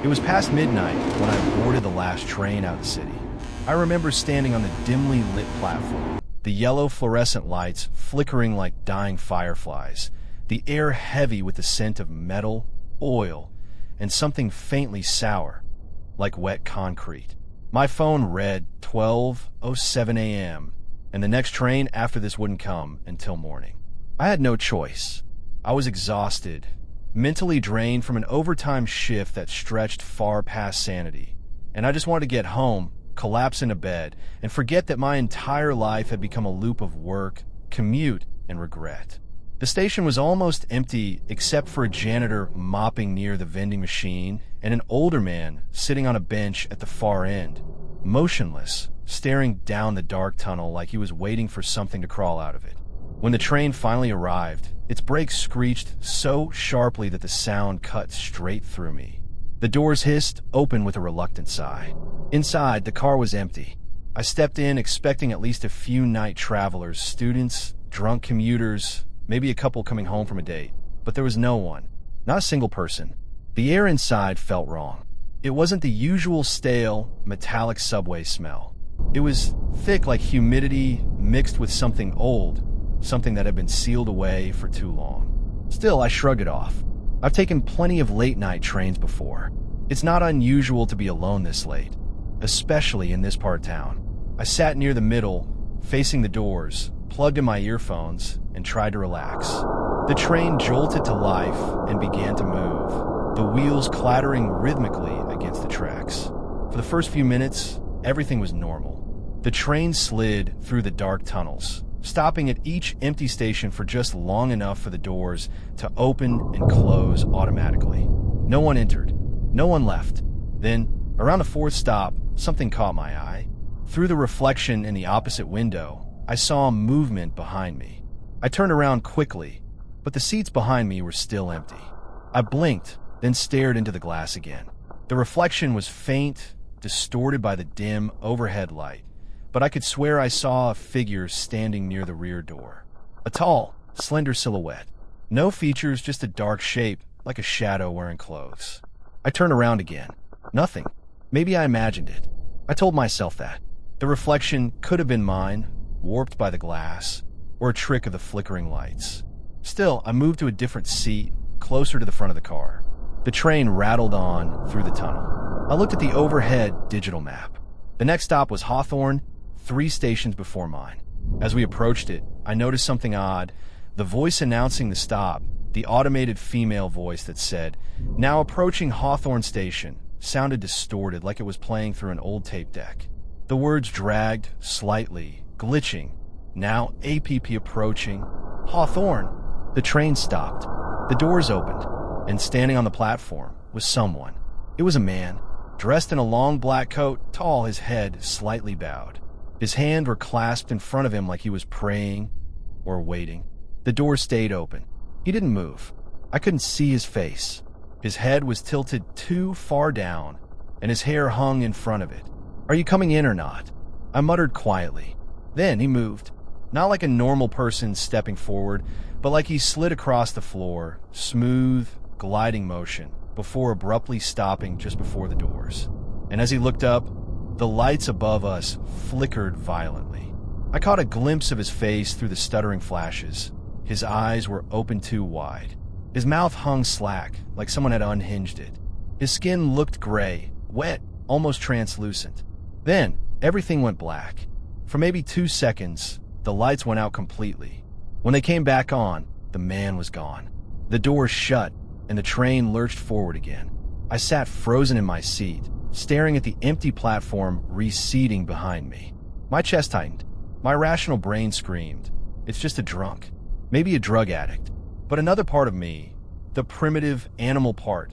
It was past midnight when I boarded the last train out of the city. I remember standing on the dimly lit platform, the yellow fluorescent lights flickering like dying fireflies, the air heavy with the scent of metal, oil, and something faintly sour, like wet concrete. My phone read 12:07 a.m., and the next train after this wouldn't come until morning. I had no choice. I was exhausted, mentally drained from an overtime shift that stretched far past sanity, and I just wanted to get home, collapse into bed, and forget that my entire life had become a loop of work, commute, and regret. The station was almost empty except for a janitor mopping near the vending machine and an older man sitting on a bench at the far end, motionless, staring down the dark tunnel like he was waiting for something to crawl out of it. When the train finally arrived, its brakes screeched so sharply that the sound cut straight through me. The doors hissed open with a reluctant sigh. Inside, the car was empty. I stepped in expecting at least a few night travelers, students, drunk commuters, maybe a couple coming home from a date. But there was no one. Not a single person. The air inside felt wrong. It wasn't the usual stale, metallic subway smell. It was thick like humidity mixed with something old, something that had been sealed away for too long. Still, I shrugged it off. I've taken plenty of late-night trains before. It's not unusual to be alone this late, especially in this part of town. I sat near the middle, facing the doors, plugged in my earphones, and tried to relax. The train jolted to life and began to move, the wheels clattering rhythmically against the tracks. For the first few minutes, everything was normal. The train slid through the dark tunnels, stopping at each empty station for just long enough for the doors to open and close automatically. No one entered. No one left. Then, around the fourth stop, something caught my eye. Through the reflection in the opposite window, I saw movement behind me. I turned around quickly, but the seats behind me were still empty. I blinked, then stared into the glass again. The reflection was faint, distorted by the dim overhead light, but I could swear I saw a figure standing near the rear door. A tall, slender silhouette. No features, just a dark shape, like a shadow wearing clothes. I turned around again. Nothing. Maybe I imagined it. I told myself that. The reflection could have been mine, warped by the glass, or a trick of the flickering lights. Still, I moved to a different seat, closer to the front of the car. The train rattled on through the tunnel. I looked at the overhead digital map. The next stop was Hawthorne, 3 stations before mine. As we approached it, I noticed something odd. The voice announcing the stop, the automated female voice that said, "Now approaching Hawthorne Station," sounded distorted like it was playing through an old tape deck. The words dragged, slightly, glitching. "Now APP approaching. Hawthorne." The train stopped. The doors opened, and standing on the platform was someone. It was a man, dressed in a long black coat, tall, his head slightly bowed. His hands were clasped in front of him like he was praying or waiting. The door stayed open. He didn't move. I couldn't see his face. His head was tilted too far down, and his hair hung in front of it. "Are you coming in or not?" I muttered quietly. Then he moved. Not like a normal person stepping forward, but like he slid across the floor, smooth, gliding motion, before abruptly stopping just before the doors. And as he looked up, the lights above us flickered violently. I caught a glimpse of his face through the stuttering flashes. His eyes were open too wide. His mouth hung slack, like someone had unhinged it. His skin looked gray, wet, almost translucent. Then, everything went black. For maybe 2 seconds, the lights went out completely. When they came back on, the man was gone. The doors shut, and the train lurched forward again. I sat frozen in my seat, staring at the empty platform receding behind me. My chest tightened. My rational brain screamed, "It's just a drunk. Maybe a drug addict." But another part of me, the primitive animal part,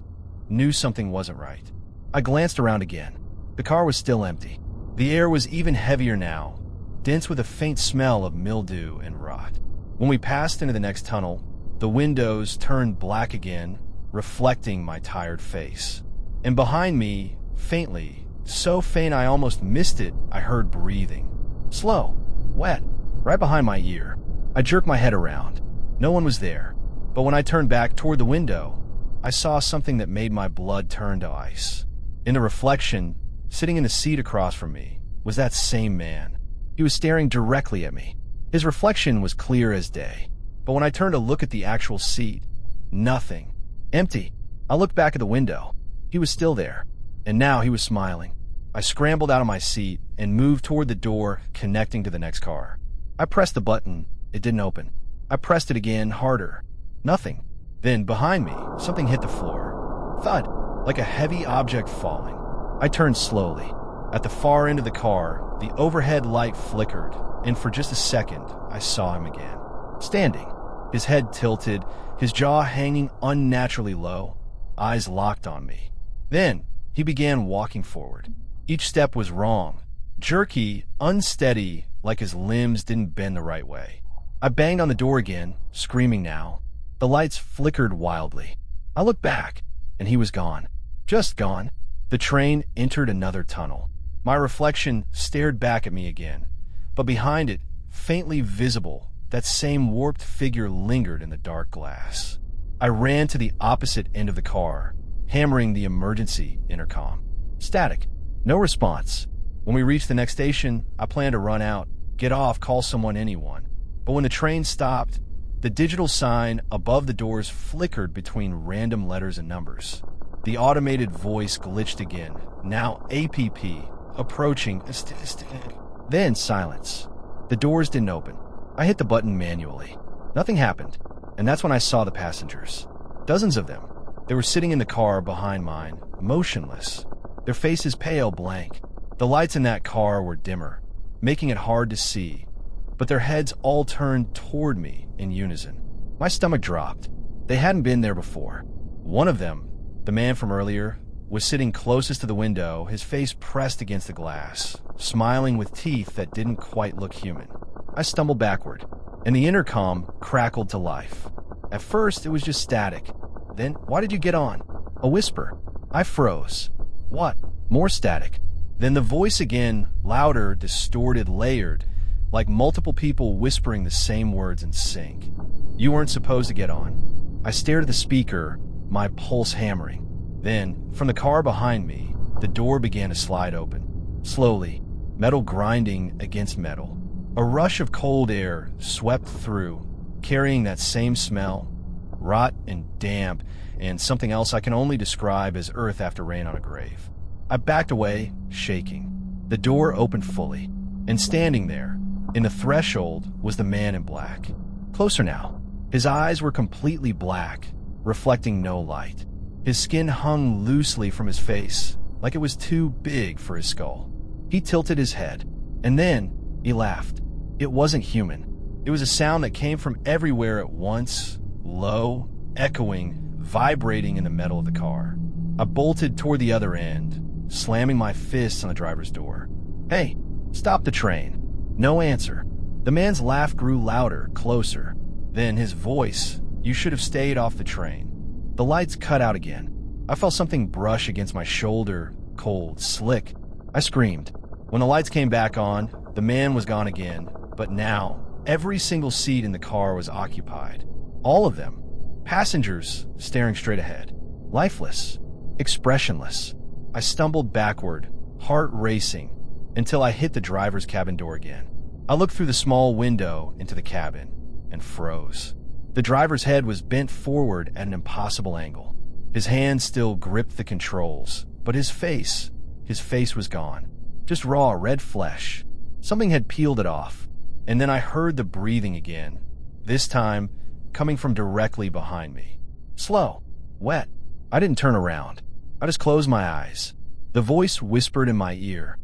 knew something wasn't right. I glanced around again. The car was still empty. The air was even heavier now, dense with a faint smell of mildew and rot. When we passed into the next tunnel, the windows turned black again, reflecting my tired face. And behind me, faintly, so faint I almost missed it, I heard breathing. Slow, wet, right behind my ear. I jerked my head around. No one was there. But when I turned back toward the window, I saw something that made my blood turn to ice. In the reflection, sitting in the seat across from me, was that same man. He was staring directly at me. His reflection was clear as day. But when I turned to look at the actual seat, nothing. Empty. I looked back at the window. He was still there. And now he was smiling. I scrambled out of my seat and moved toward the door connecting to the next car. I pressed the button. It didn't open. I pressed it again, harder. Nothing. Then, behind me, something hit the floor. Thud, like a heavy object falling. I turned slowly. At the far end of the car, the overhead light flickered, and for just a second, I saw him again. Standing, his head tilted, his jaw hanging unnaturally low, eyes locked on me. Then, he began walking forward. Each step was wrong, jerky, unsteady, like his limbs didn't bend the right way. I banged on the door again, screaming now. The lights flickered wildly. I looked back, and he was gone. Just gone. The train entered another tunnel. My reflection stared back at me again, but behind it, faintly visible, that same warped figure lingered in the dark glass. I ran to the opposite end of the car, hammering the emergency intercom. Static. No response. When we reached the next station, I planned to run out, get off, call someone, anyone. But when the train stopped, the digital sign above the doors flickered between random letters and numbers. The automated voice glitched again, now APP, approaching. Then silence. The doors didn't open. I hit the button manually. Nothing happened, and that's when I saw the passengers. Dozens of them. They were sitting in the car behind mine, motionless. Their faces pale, blank. The lights in that car were dimmer, making it hard to see, but their heads all turned toward me in unison. My stomach dropped. They hadn't been there before. One of them, the man from earlier, was sitting closest to the window, his face pressed against the glass, smiling with teeth that didn't quite look human. I stumbled backward, and the intercom crackled to life. At first, it was just static. Then, "Why did you get on?" A whisper. I froze. What? More static. Then the voice again, louder, distorted, layered, like multiple people whispering the same words in sync. "You weren't supposed to get on." I stared at the speaker, my pulse hammering. Then, from the car behind me, the door began to slide open. Slowly, metal grinding against metal. A rush of cold air swept through, carrying that same smell, rot and damp, and something else I can only describe as earth after rain on a grave. I backed away, shaking. The door opened fully, and standing there, in the threshold, was the man in black. Closer now. His eyes were completely black, reflecting no light. His skin hung loosely from his face, like it was too big for his skull. He tilted his head, and then he laughed. It wasn't human. It was a sound that came from everywhere at once, low, echoing, vibrating in the metal of the car. I bolted toward the other end, slamming my fists on the driver's door. "Hey, stop the train." No answer. The man's laugh grew louder, closer. Then his voice, "You should have stayed off the train." The lights cut out again. I felt something brush against my shoulder, cold, slick. I screamed. When the lights came back on, the man was gone again, but now, every single seat in the car was occupied. All of them. Passengers staring straight ahead. Lifeless. Expressionless. I stumbled backward, heart racing, until I hit the driver's cabin door again. I looked through the small window into the cabin and froze. The driver's head was bent forward at an impossible angle. His hands still gripped the controls, but his face was gone. Just raw red flesh. Something had peeled it off. And then I heard the breathing again, this time coming from directly behind me. Slow, wet. I didn't turn around. I just closed my eyes. The voice whispered in my ear,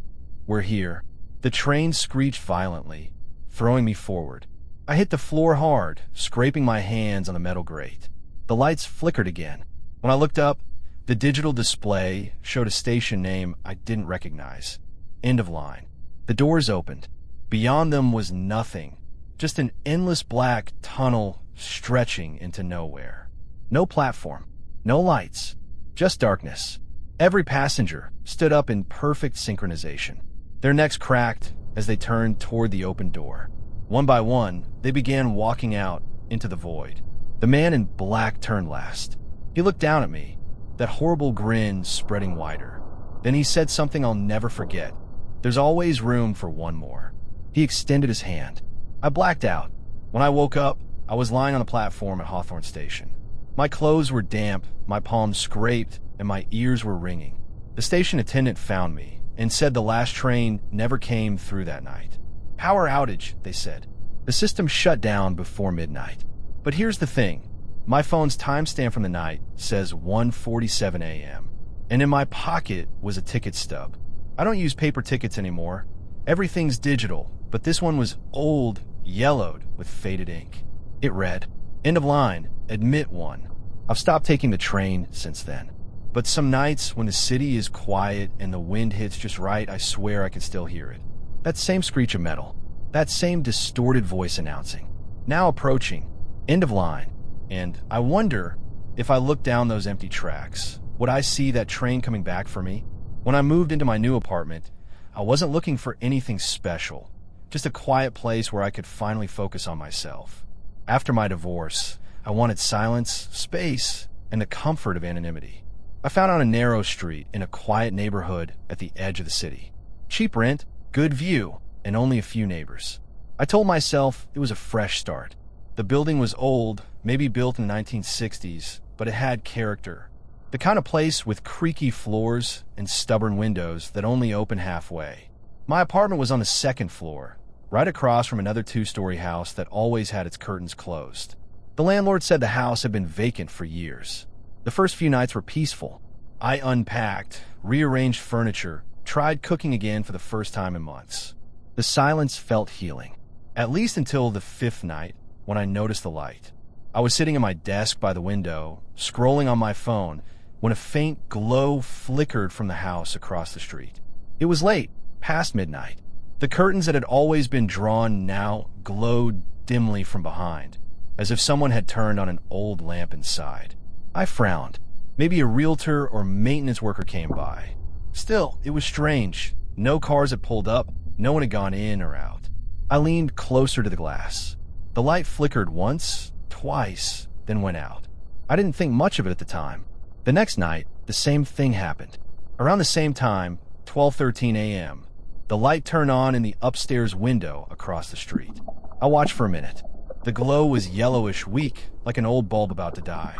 "We're here." The train screeched violently, throwing me forward. I hit the floor hard, scraping my hands on the metal grate. The lights flickered again. When I looked up, the digital display showed a station name I didn't recognize. End of line. The doors opened. Beyond them was nothing, just an endless black tunnel stretching into nowhere. No platform, no lights, just darkness. Every passenger stood up in perfect synchronization. Their necks cracked as they turned toward the open door. One by one, they began walking out into the void. The man in black turned last. He looked down at me, that horrible grin spreading wider. Then he said something I'll never forget. "There's always room for one more." He extended his hand. I blacked out. When I woke up, I was lying on the platform at Hawthorne Station. My clothes were damp, my palms scraped, and my ears were ringing. The station attendant found me and said the last train never came through that night. "Power outage," they said. "The system shut down before midnight." But here's the thing. My phone's timestamp from the night says 1:47 a.m. And in my pocket was a ticket stub. I don't use paper tickets anymore. Everything's digital, but this one was old, yellowed, with faded ink. It read, "End of line, admit one." I've stopped taking the train since then. But some nights when the city is quiet and the wind hits just right, I swear I can still hear it. That same screech of metal. That same distorted voice announcing. Now approaching. End of line. And I wonder if I look down those empty tracks, would I see that train coming back for me? When I moved into my new apartment, I wasn't looking for anything special, just a quiet place where I could finally focus on myself. After my divorce, I wanted silence, space, and the comfort of anonymity. I found on a narrow street in a quiet neighborhood at the edge of the city. Cheap rent, good view, and only a few neighbors. I told myself it was a fresh start. The building was old, maybe built in the 1960s, but it had character. The kind of place with creaky floors and stubborn windows that only open halfway. My apartment was on the second floor, right across from another two-story house that always had its curtains closed. The landlord said the house had been vacant for years. The first few nights were peaceful. I unpacked, rearranged furniture, tried cooking again for the first time in months. The silence felt healing, at least until the fifth night when I noticed the light. I was sitting at my desk by the window, scrolling on my phone, when a faint glow flickered from the house across the street. It was late, past midnight. The curtains that had always been drawn now glowed dimly from behind, as if someone had turned on an old lamp inside. I frowned. Maybe a realtor or maintenance worker came by. Still, it was strange. No cars had pulled up, no one had gone in or out. I leaned closer to the glass. The light flickered once, twice, then went out. I didn't think much of it at the time. The next night, the same thing happened. Around the same time, 12:13 a.m., the light turned on in the upstairs window across the street. I watched for a minute. The glow was yellowish, weak, like an old bulb about to die.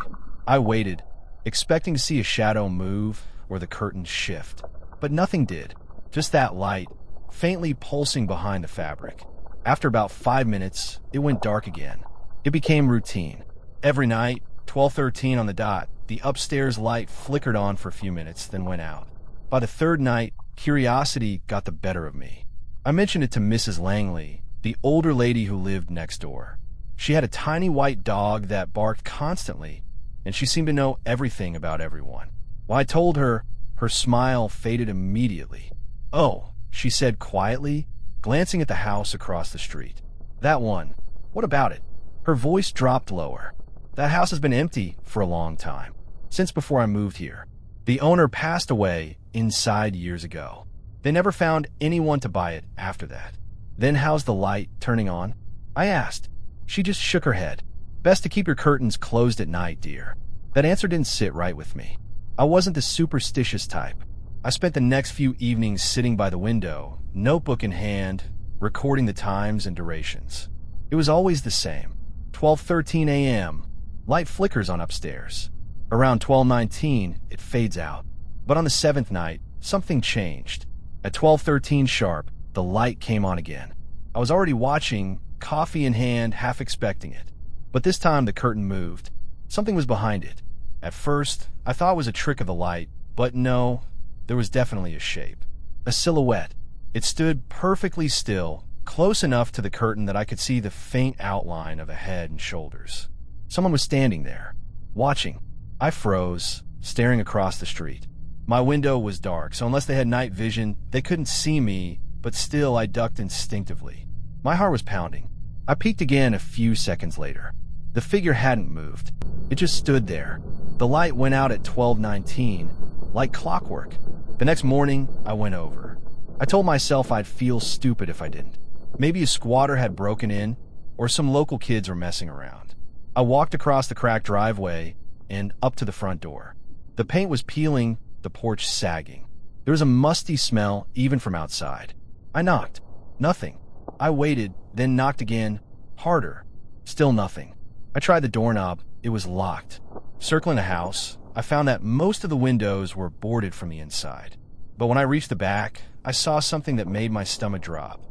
I waited, expecting to see a shadow move or the curtains shift. But nothing did. Just that light, faintly pulsing behind the fabric. After about 5 minutes, it went dark again. It became routine. Every night, 12:13 on the dot, the upstairs light flickered on for a few minutes, then went out. By the third night, curiosity got the better of me. I mentioned it to Mrs. Langley, the older lady who lived next door. She had a tiny white dog that barked constantly, and she seemed to know everything about everyone. When I told her, her smile faded immediately. "Oh," she said quietly, glancing at the house across the street. "That one. What about it?" Her voice dropped lower. "That house has been empty for a long time, since before I moved here. The owner passed away inside years ago. They never found anyone to buy it after that." "Then how's the light turning on?" I asked. She just shook her head. "Best to keep your curtains closed at night, dear." That answer didn't sit right with me. I wasn't the superstitious type. I spent the next few evenings sitting by the window, notebook in hand, recording the times and durations. It was always the same. 12:13 a.m. Light flickers on upstairs. Around 12:19, it fades out. But on the seventh night, something changed. At 12:13 sharp, the light came on again. I was already watching, coffee in hand, half expecting it. But this time the curtain moved. Something was behind it. At first, I thought it was a trick of the light, but no, there was definitely a shape. A silhouette. It stood perfectly still, close enough to the curtain that I could see the faint outline of a head and shoulders. Someone was standing there, watching. I froze, staring across the street. My window was dark, so unless they had night vision, they couldn't see me, but still I ducked instinctively. My heart was pounding. I peeked again a few seconds later. The figure hadn't moved. It just stood there. The light went out at 12:19, like clockwork. The next morning, I went over. I told myself I'd feel stupid if I didn't. Maybe a squatter had broken in, or some local kids were messing around. I walked across the cracked driveway, and up to the front door. The paint was peeling, the porch sagging. There was a musty smell even from outside. I knocked. Nothing. I waited, then knocked again, harder. Still nothing. I tried the doorknob. It was locked. Circling the house, I found that most of the windows were boarded from the inside. But when I reached the back, I saw something that made my stomach drop.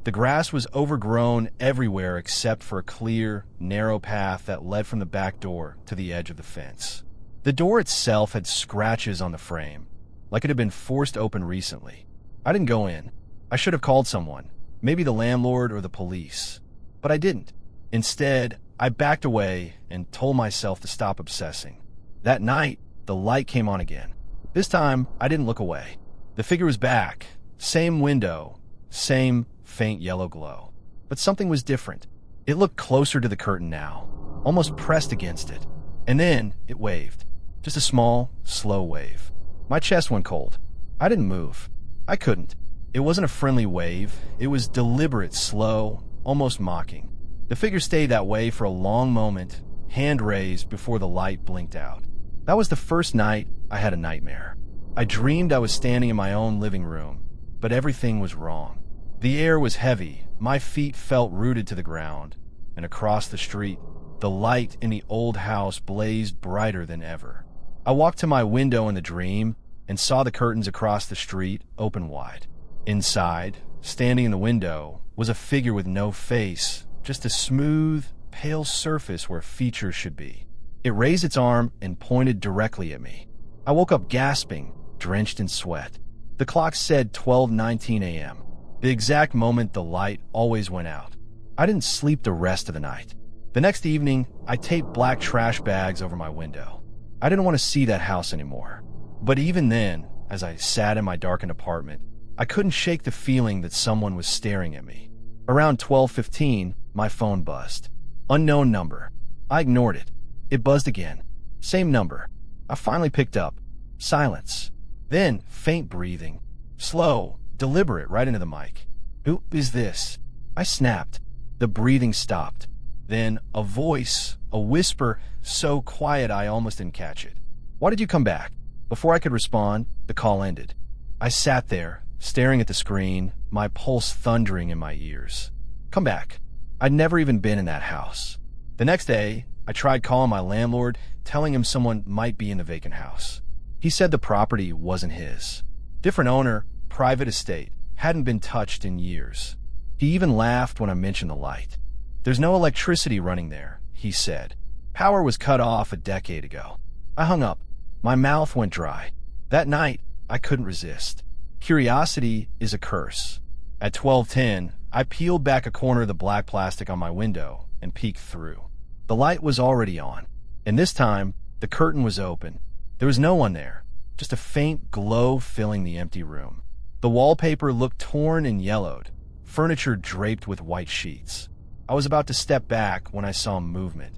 The grass was overgrown everywhere except for a clear, narrow path that led from the back door to the edge of the fence. The door itself had scratches on the frame, like it had been forced open recently. I didn't go in. I should have called someone, maybe the landlord or the police. But I didn't. Instead, I backed away and told myself to stop obsessing. That night, the light came on again. This time, I didn't look away. The figure was back. Same window. Same faint yellow glow. But something was different. It looked closer to the curtain now, almost pressed against it. And then it waved. Just a small, slow wave. My chest went cold. I didn't move. I couldn't. It wasn't a friendly wave. It was deliberate, slow, almost mocking. The figure stayed that way for a long moment, hand raised before the light blinked out. That was the first night I had a nightmare. I dreamed I was standing in my own living room, but everything was wrong. The air was heavy, my feet felt rooted to the ground, and across the street, the light in the old house blazed brighter than ever. I walked to my window in the dream and saw the curtains across the street open wide. Inside, standing in the window, was a figure with no face, just a smooth, pale surface where features should be. It raised its arm and pointed directly at me. I woke up gasping, drenched in sweat. The clock said 12:19 a.m., the exact moment the light always went out. I didn't sleep the rest of the night. The next evening, I taped black trash bags over my window. I didn't want to see that house anymore. But even then, as I sat in my darkened apartment, I couldn't shake the feeling that someone was staring at me. Around 12:15, my phone buzzed. Unknown number. I ignored it. It buzzed again. Same number. I finally picked up. Silence. Then faint breathing. Slow, deliberate, right into the mic. Who is this? I snapped. The breathing stopped. Then a voice, a whisper, so quiet I almost didn't catch it. Why did you come back? Before I could respond, the call ended. I sat there, staring at the screen, my pulse thundering in my ears. Come back. I'd never even been in that house. The next day, I tried calling my landlord, telling him someone might be in the vacant house. He said the property wasn't his. Different owner, private estate, hadn't been touched in years. He even laughed when I mentioned the light. There's no electricity running there, he said. Power was cut off a decade ago. I hung up. My mouth went dry. That night, I couldn't resist. Curiosity is a curse. At 12:10, I peeled back a corner of the black plastic on my window and peeked through. The light was already on, and this time, the curtain was open. There was no one there, just a faint glow filling the empty room. The wallpaper looked torn and yellowed, furniture draped with white sheets. I was about to step back when I saw movement.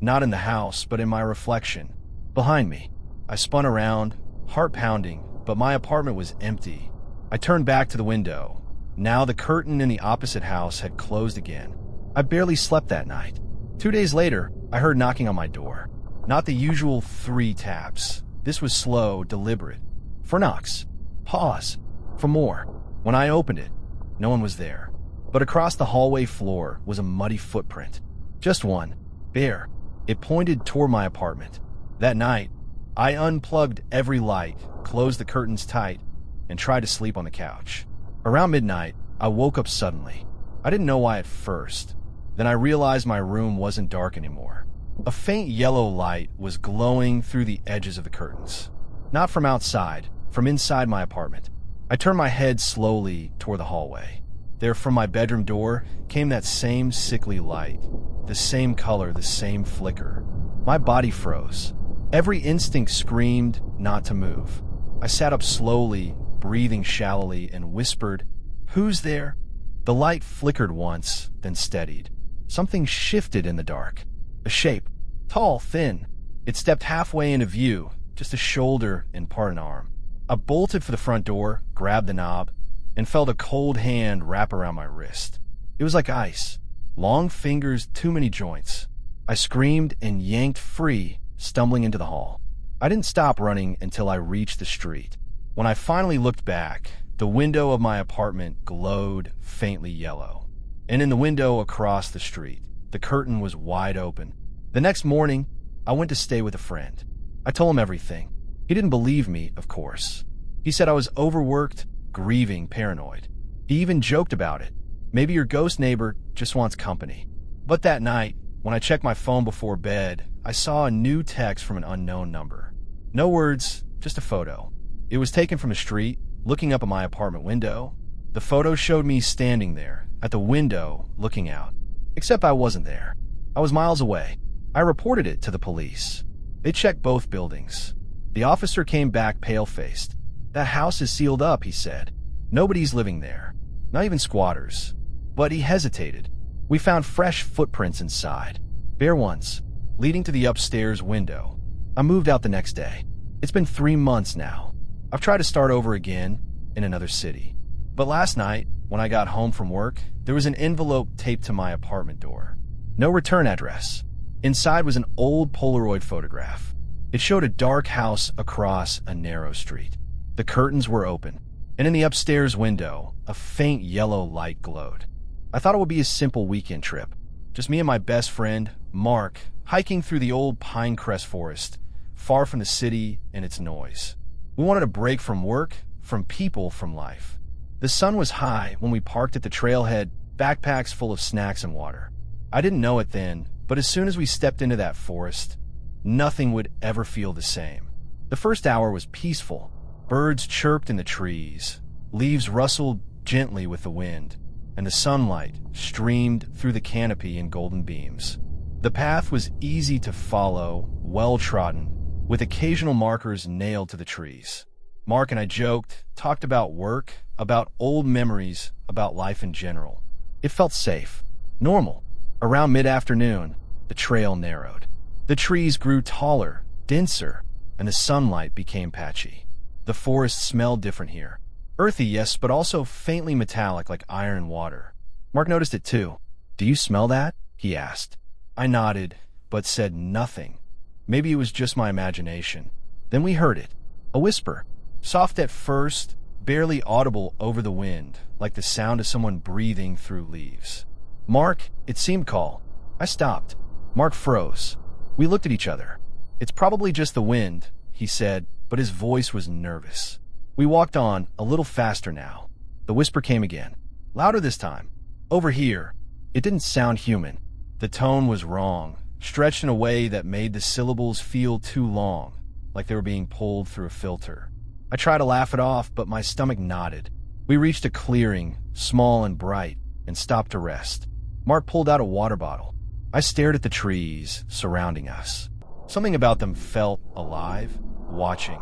Not in the house, but in my reflection. Behind me. I spun around, heart pounding, but my apartment was empty. I turned back to the window. Now the curtain in the opposite house had closed again. I barely slept that night. 2 days later, I heard knocking on my door. Not the usual 3 taps. This was slow, deliberate. For knocks. Pause. For more. When I opened it, no one was there. But across the hallway floor was a muddy footprint. Just one. Bare. It pointed toward my apartment. That night, I unplugged every light, closed the curtains tight, and tried to sleep on the couch. Around midnight, I woke up suddenly. I didn't know why at first. Then I realized my room wasn't dark anymore. A faint yellow light was glowing through the edges of the curtains. Not from outside, from inside my apartment. I turned my head slowly toward the hallway. There, from my bedroom door, came that same sickly light. The same color, the same flicker. My body froze. Every instinct screamed not to move. I sat up slowly, breathing shallowly, and whispered, "Who's there?" The light flickered once, then steadied. Something shifted in the dark. A shape. Tall, thin. It stepped halfway into view, just a shoulder and part an arm. I bolted for the front door, grabbed the knob, and felt a cold hand wrap around my wrist. It was like ice. Long fingers, too many joints. I screamed and yanked free, stumbling into the hall. I didn't stop running until I reached the street. When I finally looked back, the window of my apartment glowed faintly yellow. And in the window across the street, the curtain was wide open. The next morning, I went to stay with a friend. I told him everything. He didn't believe me, of course. He said I was overworked, grieving, paranoid. He even joked about it. Maybe your ghost neighbor just wants company. But that night, when I checked my phone before bed, I saw a new text from an unknown number. No words, just a photo. It was taken from the street, looking up at my apartment window. The photo showed me standing there, at the window, looking out. Except I wasn't there. I was miles away. I reported it to the police. They checked both buildings. The officer came back pale-faced. That house is sealed up, he said. Nobody's living there. Not even squatters. But he hesitated. We found fresh footprints inside. Bare ones, leading to the upstairs window. I moved out the next day. It's been 3 months now. I've tried to start over again in another city. But last night, when I got home from work, there was an envelope taped to my apartment door. No return address. Inside was an old Polaroid photograph. It showed a dark house across a narrow street. The curtains were open, and in the upstairs window, a faint yellow light glowed. I thought it would be a simple weekend trip. Just me and my best friend, Mark, hiking through the old Pinecrest forest, far from the city and its noise. We wanted a break from work, from people, from life. The sun was high when we parked at the trailhead, backpacks full of snacks and water. I didn't know it then, but as soon as we stepped into that forest, nothing would ever feel the same. The first hour was peaceful. Birds chirped in the trees, leaves rustled gently with the wind, and the sunlight streamed through the canopy in golden beams. The path was easy to follow, well-trodden, with occasional markers nailed to the trees. Mark and I joked, talked about work, about old memories, about life in general. It felt safe, normal. Around mid-afternoon, the trail narrowed. The trees grew taller, denser, and the sunlight became patchy. The forest smelled different here. Earthy, yes, but also faintly metallic like iron water. Mark noticed it too. "Do you smell that?" he asked. I nodded, but said nothing. Maybe it was just my imagination. Then we heard it. A whisper. Soft at first, barely audible over the wind, like the sound of someone breathing through leaves. "Mark," it seemed call. I stopped. Mark froze. We looked at each other. "It's probably just the wind," he said, but his voice was nervous. We walked on, a little faster now. The whisper came again. Louder this time. "Over here." It didn't sound human. The tone was wrong, stretched in a way that made the syllables feel too long, like they were being pulled through a filter. I tried to laugh it off, but my stomach knotted. We reached a clearing, small and bright, and stopped to rest. Mark pulled out a water bottle. I stared at the trees surrounding us. Something about them felt alive, watching.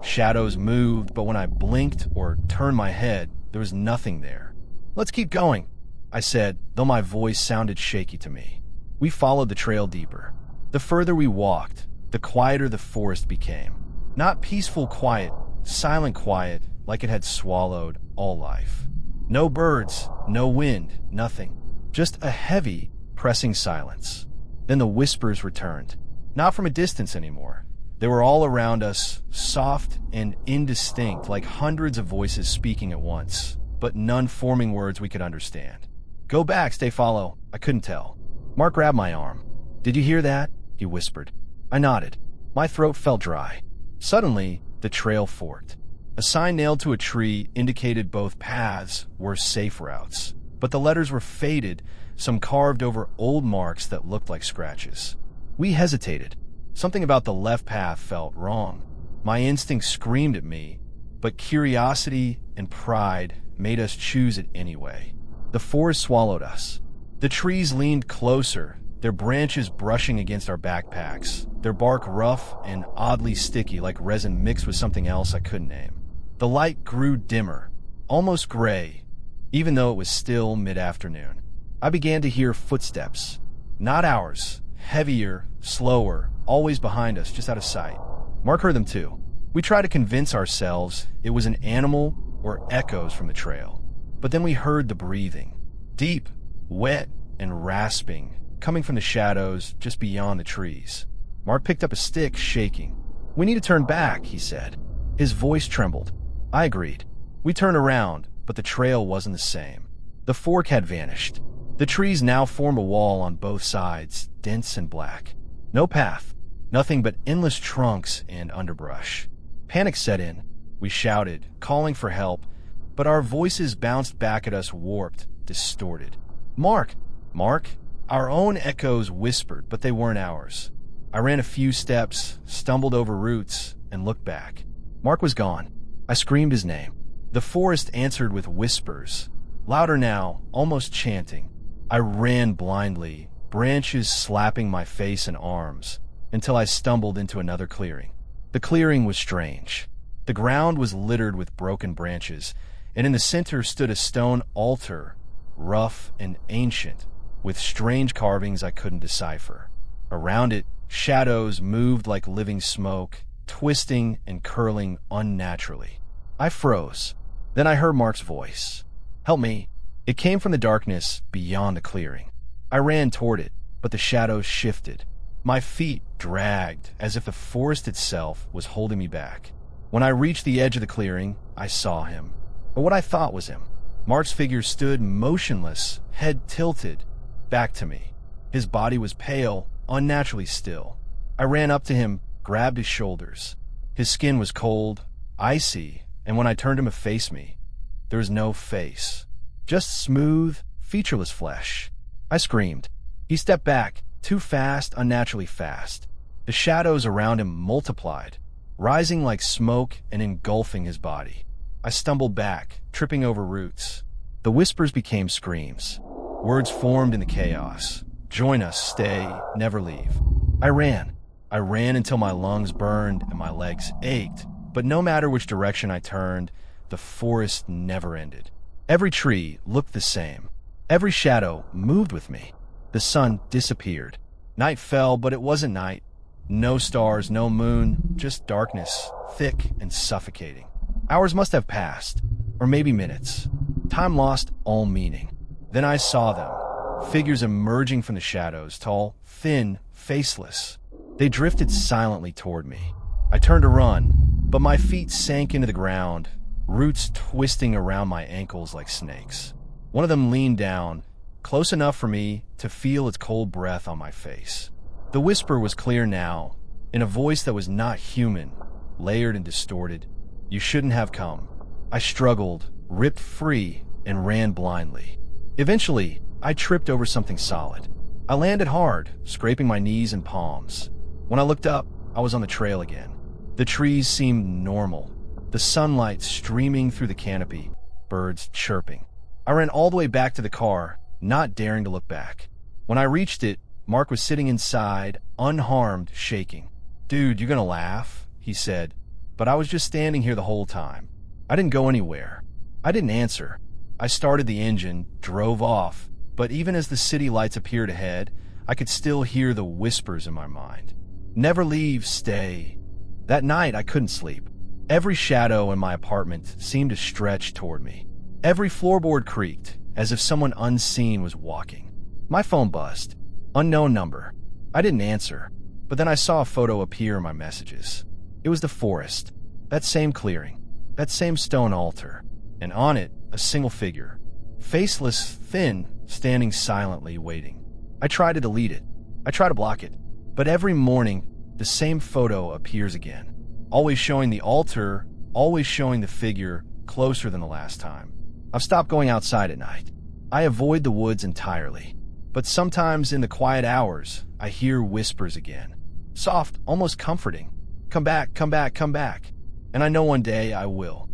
Shadows moved, but when I blinked or turned my head, there was nothing there. "Let's keep going," I said, though my voice sounded shaky to me. We followed the trail deeper. The further we walked, the quieter the forest became. Not peaceful quiet, silent quiet, like it had swallowed all life. No birds, no wind, nothing. Just a heavy, pressing silence. Then the whispers returned. Not from a distance anymore. They were all around us, soft and indistinct, like hundreds of voices speaking at once, but none forming words we could understand. "Go back, stay follow." I couldn't tell. Mark grabbed my arm. "Did you hear that?" he whispered. I nodded. My throat felt dry. Suddenly, the trail forked. A sign nailed to a tree indicated both paths were safe routes, but the letters were faded, some carved over old marks that looked like scratches. We hesitated. Something about the left path felt wrong. My instinct screamed at me, but curiosity and pride made us choose it anyway. The forest swallowed us. The trees leaned closer, their branches brushing against our backpacks, their bark rough and oddly sticky like resin mixed with something else I couldn't name. The light grew dimmer, almost gray, even though it was still mid-afternoon. I began to hear footsteps. Not ours, heavier, slower, always behind us, just out of sight. Mark heard them too. We tried to convince ourselves it was an animal or echoes from the trail. But then we heard the breathing. Deep, wet, and rasping, coming from the shadows just beyond the trees. Mark picked up a stick, shaking. "We need to turn back," he said. His voice trembled. I agreed. We turned around, but the trail wasn't the same. The fork had vanished. The trees now formed a wall on both sides, dense and black. No path, nothing but endless trunks and underbrush. Panic set in. We shouted, calling for help, but our voices bounced back at us, warped, distorted. "Mark! Mark!" Our own echoes whispered, but they weren't ours. I ran a few steps, stumbled over roots, and looked back. Mark was gone. I screamed his name. The forest answered with whispers, louder now, almost chanting. I ran blindly, branches slapping my face and arms, until I stumbled into another clearing. The clearing was strange. The ground was littered with broken branches, and in the center stood a stone altar, rough and ancient, with strange carvings I couldn't decipher. Around it, shadows moved like living smoke, twisting and curling unnaturally. I froze. Then I heard Mark's voice. "Help me." It came from the darkness beyond the clearing. I ran toward it, but the shadows shifted. My feet dragged as if the forest itself was holding me back. When I reached the edge of the clearing, I saw him. Or what I thought was him. Mark's figure stood motionless, head tilted, back to me. His body was pale, unnaturally still. I ran up to him, grabbed his shoulders. His skin was cold, icy, and when I turned him to face me, there was no face. Just smooth, featureless flesh. I screamed. He stepped back, too fast, unnaturally fast. The shadows around him multiplied, rising like smoke and engulfing his body. I stumbled back, tripping over roots. The whispers became screams. Words formed in the chaos. "Join us, stay, never leave." I ran. I ran until my lungs burned and my legs ached, but no matter which direction I turned, the forest never ended. Every tree looked the same. Every shadow moved with me. The sun disappeared. Night fell, but it wasn't night. No stars, no moon, just darkness, thick and suffocating. Hours must have passed, or maybe minutes. Time lost all meaning. Then I saw them, figures emerging from the shadows, tall, thin, faceless. They drifted silently toward me. I turned to run, but my feet sank into the ground, roots twisting around my ankles like snakes. One of them leaned down, close enough for me to feel its cold breath on my face. The whisper was clear now, in a voice that was not human, layered and distorted. "You shouldn't have come." I struggled, ripped free, and ran blindly. Eventually, I tripped over something solid. I landed hard, scraping my knees and palms. When I looked up, I was on the trail again. The trees seemed normal, the sunlight streaming through the canopy, birds chirping. I ran all the way back to the car, not daring to look back. When I reached it, Mark was sitting inside, unharmed, shaking. "Dude, you're gonna laugh," he said, "but I was just standing here the whole time. I didn't go anywhere. I didn't answer. I started the engine, drove off, but even as the city lights appeared ahead, I could still hear the whispers in my mind. Never leave, stay." That night, I couldn't sleep. Every shadow in my apartment seemed to stretch toward me. Every floorboard creaked, as if someone unseen was walking. My phone buzzed. Unknown number. I didn't answer, but then I saw a photo appear in my messages. It was the forest, that same clearing, that same stone altar, and on it, a single figure. Faceless, thin, standing silently, waiting. I tried to delete it. I tried to block it. But every morning, the same photo appears again. Always showing the altar, always showing the figure, closer than the last time. I've stopped going outside at night. I avoid the woods entirely. But sometimes in the quiet hours, I hear whispers again. Soft, almost comforting. "Come back, come back, come back." And I know one day I will.